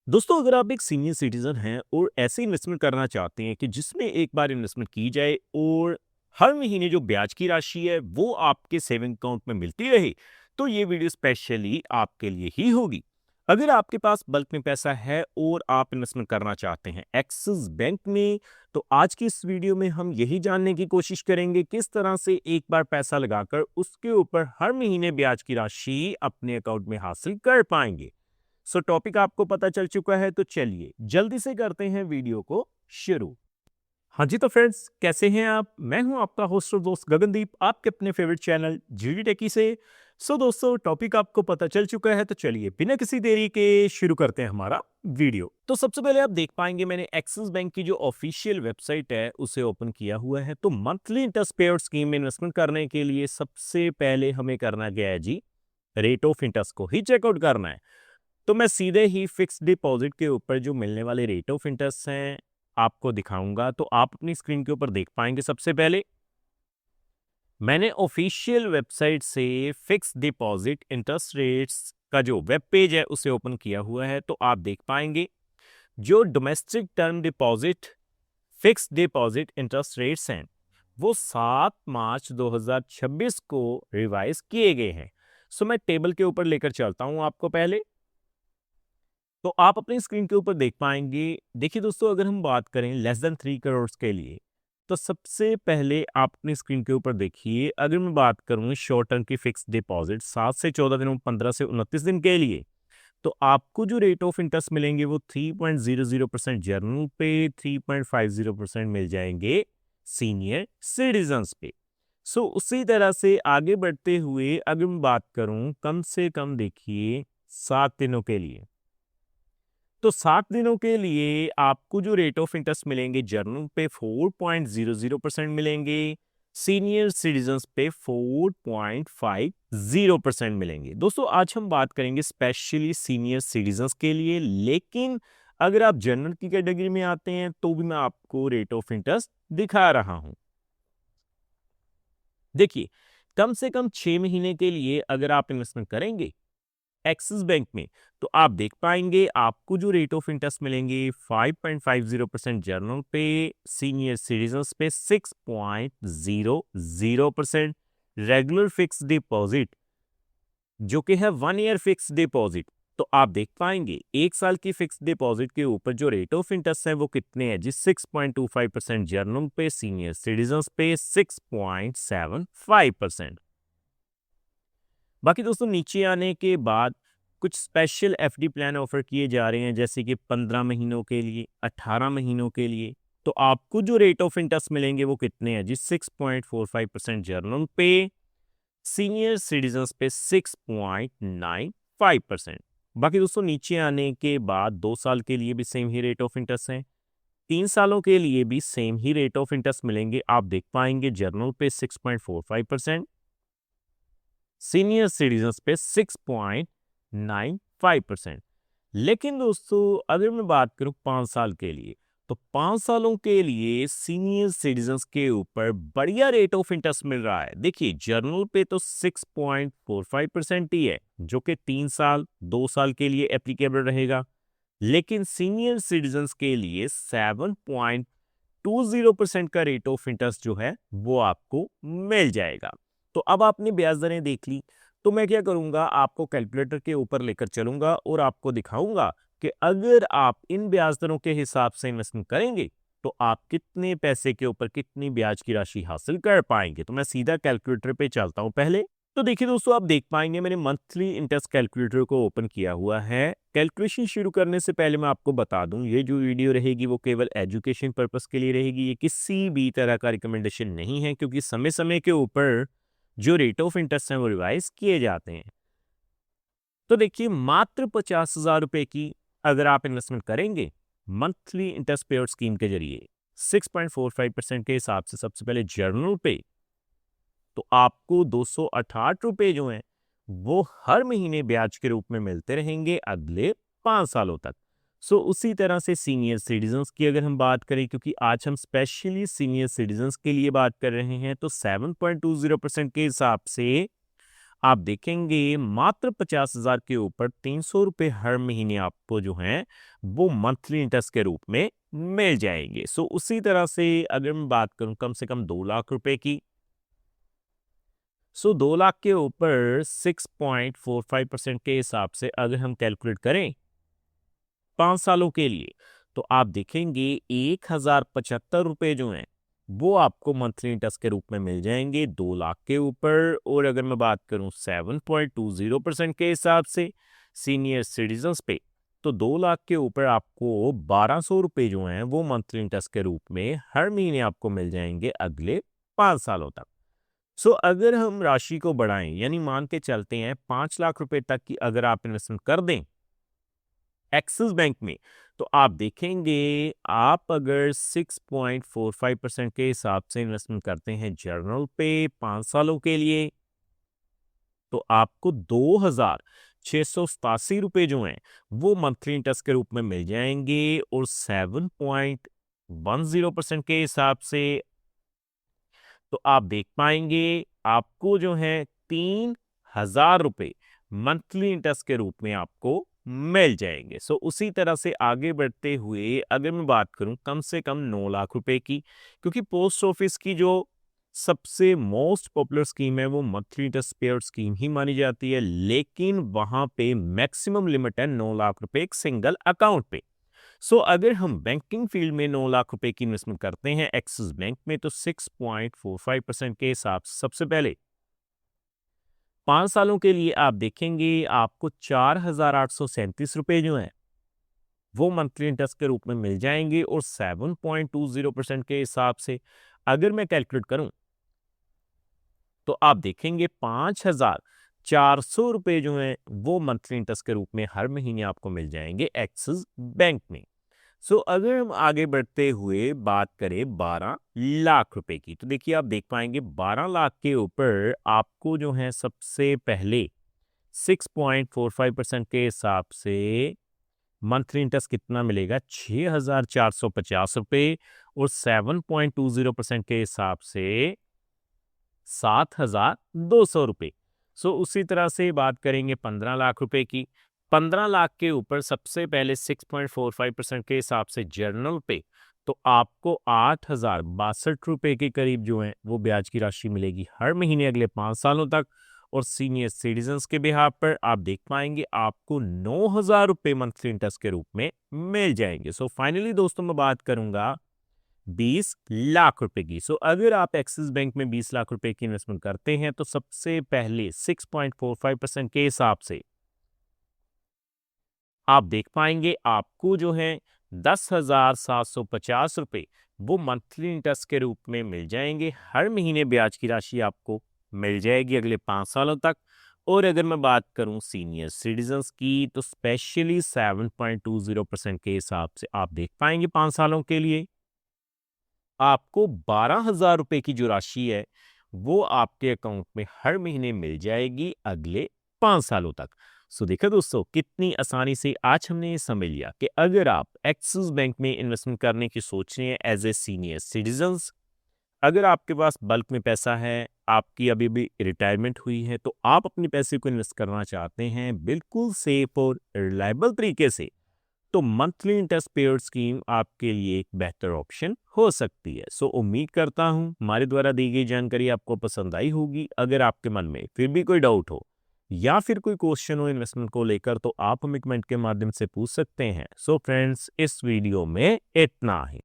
दोस्तों, अगर आप एक सीनियर सिटीजन हैं और ऐसे इन्वेस्टमेंट करना चाहते हैं कि जिसमें एक बार इन्वेस्टमेंट की जाए और हर महीने जो ब्याज की राशि है वो आपके सेविंग अकाउंट में मिलती रहे, तो ये वीडियो स्पेशली आपके लिए ही होगी। अगर आपके पास बल्क में पैसा है और आप इन्वेस्टमेंट करना चाहते हैं एक्सिस बैंक में, तो आज की इस वीडियो में हम यही जानने की कोशिश करेंगे किस तरह से एक बार पैसा लगाकर उसके ऊपर हर महीने ब्याज की राशि अपने अकाउंट में हासिल कर पाएंगे। सो टॉपिक आपको पता चल चुका है, तो चलिए जल्दी से करते हैं वीडियो को शुरू। हाँ जी, तो फ्रेंड्स कैसे हैं आप? मैं हूं आपका होस्ट और दोस्त गगनदीप, आपके अपने फेवरेट चैनल जीडी टेकी से। सो दोस्तों, टॉपिक आपको पता चल चुका है, तो चलिए बिना किसी देरी के शुरू करते हैं हमारा वीडियो। तो सबसे पहले आप देख पाएंगे मैंने एक्सिस बैंक की जो ऑफिशियल वेबसाइट है उसे ओपन किया हुआ है। तो मंथली इंटरेस्ट पेड स्कीम में इन्वेस्टमेंट करने के लिए सबसे पहले हमें करना गया है जी, रेट ऑफ इंटरेस्ट को ही चेकआउट करना है। तो मैं सीधे ही फिक्स डिपॉजिट के ऊपर जो मिलने वाले रेट ऑफ इंटरेस्ट हैं आपको दिखाऊंगा। तो आप अपनी स्क्रीन के ऊपर देख पाएंगे सबसे पहले मैंने ऑफिशियल वेबसाइट से फिक्स डिपॉजिट इंटरेस्ट रेट्स का जो वेब पेज है उसे ओपन किया हुआ है। तो आप देख पाएंगे जो domestic term deposit fix deposit interest rates हैं वो 7 मार्च 2026 को रिवाइज किए गए हैं। सो मैं टेबल के ऊपर लेकर चलता हूं आपको पहले। तो आप अपनी स्क्रीन के ऊपर देख पाएंगे। देखिए दोस्तों, अगर हम बात करें लेस देन 3 करोड़ के लिए, तो सबसे पहले आप अपनी स्क्रीन के ऊपर देखिए। अगर मैं बात करूं शॉर्ट टर्म की फिक्स डिपॉजिट 7 से 14 दिनों, 15 से 29 दिन के लिए, तो आपको जो रेट ऑफ इंटरेस्ट मिलेंगे वो 3.00% जर्नल पे, 3.50% मिल जाएंगे सीनियर सिटीजन्स पे। सो उसी तरह से आगे बढ़ते हुए अगर मैं बात करूं कम से कम देखिए 7 दिनों के लिए, तो 7 दिनों के लिए आपको जो रेट ऑफ इंटरेस्ट मिलेंगे जर्नल पे 4.00% मिलेंगे, सीनियर सिटीजन्स पे 4.50% मिलेंगे। दोस्तों, आज हम बात करेंगे स्पेशली सीनियर सिटीजन्स के लिए, लेकिन अगर आप जनरल की कैटेगरी में आते हैं तो भी मैं आपको रेट ऑफ इंटरेस्ट दिखा रहा हूं। देखिए, कम से कम 6 महीने के लिए अगर आप इन्वेस्टमेंट करेंगे एक्सिस बैंक में, तो आप देख पाएंगे आपको जो रेट ऑफ इंटरेस्ट मिलेंगे 5.50% जर्नल पे, सीनियर सिटीजन्स पे 6.00%, रेगुलर फिक्स डिपॉजिट जो कि है 1 ईयर फिक्स डिपॉजिट, तो आप देख पाएंगे 1 साल की फिक्स डिपॉजिट के ऊपर जो रेट ऑफ इंटरेस्ट है वो कितने हैं जी, 6.25% जर्नल पे, सीनियर सिटीजन्स पे 6.75%। बाकी दोस्तों, नीचे आने के बाद कुछ स्पेशल एफडी प्लान ऑफर किए जा रहे हैं, जैसे कि 15 महीनों के लिए, 18 महीनों के लिए। तो आपको जो रेट ऑफ इंटरेस्ट मिलेंगे वो कितने हैं जी, 6.45% जर्नल पे, सीनियर सिटीजन्स पे 6.95%। बाकी दोस्तों, नीचे आने के बाद 2 साल के लिए भी same he rate of interest है, 3 सालों के लिए भी same he rate of interest मिलेंगे। आप देख पाएंगे जर्नल पे 6.45%, सीनियर सिटीजन्स पे 6.95%। लेकिन दोस्तों, अगर मैं बात करूं 5 साल के लिए, तो 5 सालों के लिए सीनियर सिटीजन्स के ऊपर बढ़िया रेट ऑफ इंटरेस्ट मिल रहा है। देखिए, जर्नल पे तो 6.45% ही है, जो कि 3 साल 2 साल के लिए एप्लीकेबल रहेगा, लेकिन सीनियर सिटीजन्स के लिए 7.20% का रेट ऑफ इंटरेस्ट जो है वो आपको मिल जाएगा। तो अब आपने ब्याज दरें देख ली, तो मैं क्या करूंगा, आपको कैलकुलेटर के ऊपर लेकर चलूंगा और आपको दिखाऊंगा कि अगर आप इन ब्याज दरों के हिसाब से इन्वेस्टमेंट करेंगे तो आप कितने पैसे के ऊपर कितनी ब्याज की राशि हासिल कर पाएंगे। तो मैं सीधा कैलकुलेटर पे चलता हूं पहले। तो देखिए दोस्तों, आप देख पाएंगे मैंने मंथली इंटरेस्ट कैलकुलेटर को ओपन किया हुआ है। कैलकुलेशन शुरू करने से पहले मैं आपको बता दूं, ये जो वीडियो रहेगी वो केवल एजुकेशन पर्पस के लिए रहेगी, ये किसी भी तरह का रिकमेंडेशन नहीं है, क्योंकि समय समय के ऊपर जो रेट ऑफ इंटरेस्ट है वो रिवाइज किए जाते हैं। तो देखिए, मात्र 50,000 रुपए की अगर आप इन्वेस्टमेंट करेंगे मंथली इंटरेस्ट पेड स्कीम के जरिए 6.45% के हिसाब से, सबसे पहले जर्नल पे, तो आपको 268 रुपए जो हैं वो हर महीने ब्याज के रूप में मिलते रहेंगे अगले 5 सालों तक। सो उसी तरह से सीनियर सिटीजन्स की अगर हम बात करें, क्योंकि आज हम स्पेशली सीनियर सिटीजन्स के लिए बात कर रहे हैं, तो 7.20% के हिसाब से आप देखेंगे मात्र 50,000 के ऊपर 300 रुपये हर महीने आपको जो है वो मंथली इंटरेस्ट के रूप में मिल जाएंगे। सो उसी तरह से अगर मैं बात करूं कम से कम 2 लाख रुपए की, सो 2 लाख के ऊपर 6.45% के हिसाब से अगर हम कैलकुलेट करें 5 सालों के लिए, तो आप देखेंगे 1,075 रुपये जो हैं वो आपको मंथली इंटरेस्ट के रूप में मिल जाएंगे 2 लाख के ऊपर। और अगर मैं बात करूं 7.20% के हिसाब से सीनियर सिटीजन्स पे, तो 2 लाख के ऊपर आपको 1,200 रुपये जो हैं वो मंथली इंटरेस्ट के रूप में हर महीने आपको मिल जाएंगे अगले 5 सालों तक। सो अगर हम राशि को बढ़ाएं, यानी मान के चलते हैं 5 लाख रुपए तक की अगर आप इन्वेस्टमेंट कर दें एक्सिस बैंक में, तो आप देखेंगे आप अगर 6.45% के हिसाब से इन्वेस्टमेंट करते हैं जर्नल पे 5 सालों के लिए, तो आपको 2,687 रुपये जो हैं वो मंथली इंटरेस्ट के रूप में मिल जाएंगे। और 7.10% के हिसाब से तो आप देख पाएंगे आपको जो है 3,000 रुपये मंथली इंटरेस्ट के रूप में आपको मिल जाएंगे। सो उसी तरह से आगे बढ़ते हुए अगर मैं बात करूं कम से कम 9 लाख रुपए की, क्योंकि पोस्ट ऑफिस की जो सबसे मोस्ट पॉपुलर स्कीम है वो मंथली इंटरेस्ट पेड स्कीम ही मानी जाती है, लेकिन वहां पे मैक्सिमम लिमिट है 9 लाख रुपए एक सिंगल अकाउंट पे। सो अगर हम बैंकिंग फील्ड में 9 लाख रुपए की इन्वेस्टमेंट करते हैं एक्सिस बैंक में, तो 6.45% के हिसाब से सबसे पहले 5 सालों के लिए आप देखेंगे आपको 4,837 रुपए जो है वो मंथली इंटरेस्ट के रूप में मिल जाएंगे। और 7.20% के हिसाब से अगर मैं कैलकुलेट करूं तो आप देखेंगे 5,400 रुपए जो हैं वो मंथली इंटरेस्ट के रूप में हर महीने आपको मिल जाएंगे एक्सिस बैंक में। सो अगर हम आगे बढ़ते हुए बात करें 12 लाख रुपए की, तो देखिए आप देख पाएंगे 12 लाख के ऊपर आपको जो है सबसे पहले 6.45% के हिसाब से मंथली इंटरेस्ट कितना मिलेगा 6,450 रुपये। और 7.20% के हिसाब से 7,200 रुपये। सो उसी तरह से बात करेंगे 15 लाख रुपए की। 15 लाख के ऊपर सबसे पहले 6.45% के हिसाब से जर्नल पे, तो आपको 8,062 रुपये के करीब जो है वो ब्याज की राशि मिलेगी हर महीने अगले 5 सालों तक। और सीनियर सिटीजन्स के बिहाफ पर आप देख पाएंगे आपको 9,000 रुपये मंथली इंटरेस्ट के रूप में मिल जाएंगे। सो फाइनली दोस्तों मैं बात करूंगा 20 लाख रुपए की। सो अगर आप एक्सिस बैंक में 20 लाख रुपए की इन्वेस्टमेंट करते हैं तो सबसे पहले 6.45% के हिसाब से आप देख पाएंगे आपको जो है 10,750 रुपये वो मंथली इंटरेस्ट के रूप में मिल जाएंगे हर महीने ब्याज की राशि आपको मिल जाएगी अगले 5 सालों तक। और अगर मैं बात करूं सीनियर सिटीजन्स की, तो स्पेशली 7.20% के हिसाब से आप देख पाएंगे 5 सालों के लिए आपको 12,000 रुपये की जो राशि है वो आपके अकाउंट में हर महीने मिल जाएगी अगले 5 सालों तक। सो देखा दोस्तों कितनी आसानी से आज हमने ये समझ लिया कि अगर आप एक्सिस बैंक में इन्वेस्टमेंट करने की सोच रहे हैं एज ए सीनियर सिटीजन्स, अगर आपके पास बल्क में पैसा है, आपकी अभी भी रिटायरमेंट हुई है, तो आप अपने पैसे को इन्वेस्ट करना चाहते हैं बिल्कुल सेफ और रिलायबल तरीके से, तो मंथली इंटरेस्ट पेड स्कीम आपके लिए एक बेहतर ऑप्शन हो सकती है। सो उम्मीद करता हूं हमारे द्वारा दी गई जानकारी आपको पसंद आई होगी। अगर आपके मन में फिर भी कोई डाउट हो या फिर कोई क्वेश्चन हो इन्वेस्टमेंट को लेकर, तो आप हमें कमेंट के माध्यम से पूछ सकते हैं। सो फ्रेंड्स इस वीडियो में इतना ही।